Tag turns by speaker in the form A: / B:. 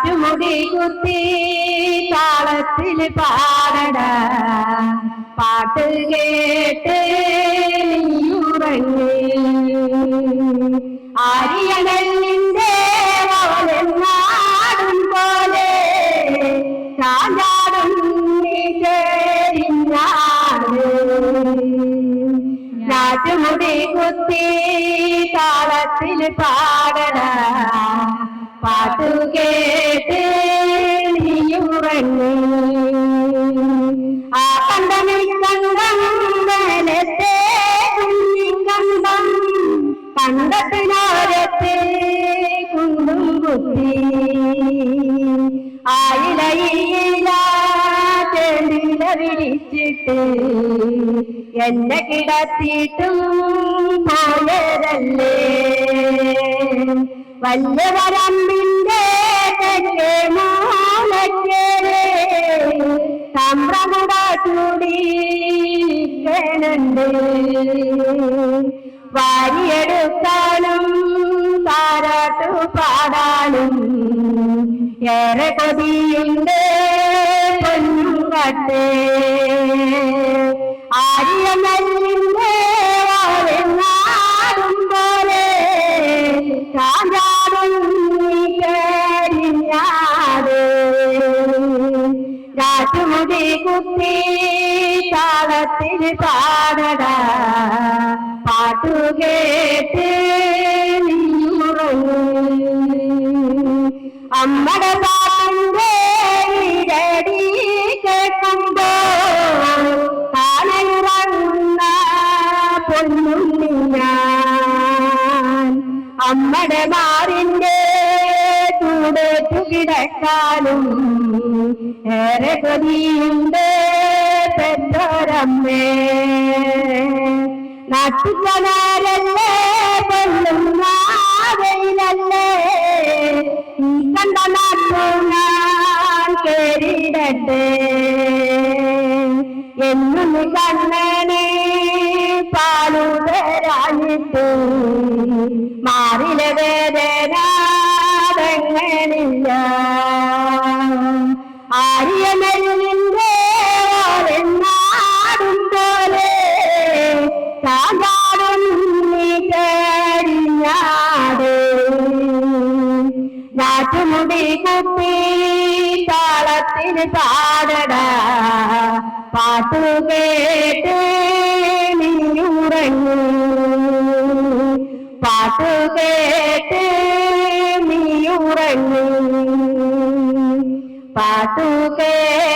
A: കാറ്റുമുടി കുത്തി താളത്തിൽ പാടട പാട്ട് കേട്ട് നീയുറങ്ങി ആര്യനല്ലിന്റെ നാടും പോലെ ചാഞ്ചാടും നീ ചേരിഞ്ഞാട് കാറ്റുമുടി കുത്തി താളത്തിൽ പാടട പാട്ടു കേട്ട് നീയുറങ്ങി ആ കണ്ടമിൽ കണ്ടം മേലത്തെ കുഞ്ഞിക്കണ്ടം കണ്ടത്തിനോരത്തെ കുണ്ടും കുത്തി ആയിലയില ചെണ്ടില വിളിച്ചിട്ട് എന്നെ കിടത്തിയിട്ടും പോയതല്ലേ വല്യ വരമ്പിന്റെ തെക്കേ മൂലക്കേറെ സമ്പ്രമുട ചൂടിക്കണുണ്ട് വാരിയെടുക്കാനും താരാട്ടു പാടാനും ഏറെ കൊതിയുണ്ട് പൊന്നും കട്ടേ ആര്യനല്ലിന്റെ നാടും പോലെ ചാഞ്ചാടും നീരിഞ്ഞാട് കാറ്റുമുടി കുത്തി താളത്തിൽ പാടട പാട്ടു കേട്ട് നീയുറങ്ങി അമ്മടെ പാട്ടിന്റെ ഇരടി കേൾക്കുമ്പോ കാലയുറങ്ങുന്ന പൊന്നുണ്ണി ഞാൻ അമ്മടെ മാറിന്റെ ചൂടേറ്റു കിടക്കാനും ഏറെ കൊതിയുണ്ട് പെറ്റോരമ്മേ നാട്ടുകാരല്ലേ പൊന്നും നാടയിലല്ലേ ഈ കണ്ട നാട്ടു ഞാൻ കേറിയിടട്ടെ എന്നും കണ്ണനെ പാലു തരാനിട്ട് മാറിലെ വേദനാതെങ്ങനില്ല ആര്യനെല്ലിന്റെ നാടും പോലെ ചാഞ്ചാടും നീ കരിഞ്ഞാട് കാറ്റുമുടി കുത്തി താളത്തിന് പാടട പാട്ടു കേട്ട് നീയുറങ്ങി പാട്ടു കേട്ട് നീയുറങ്ങി പാട്ടു കേട്ട്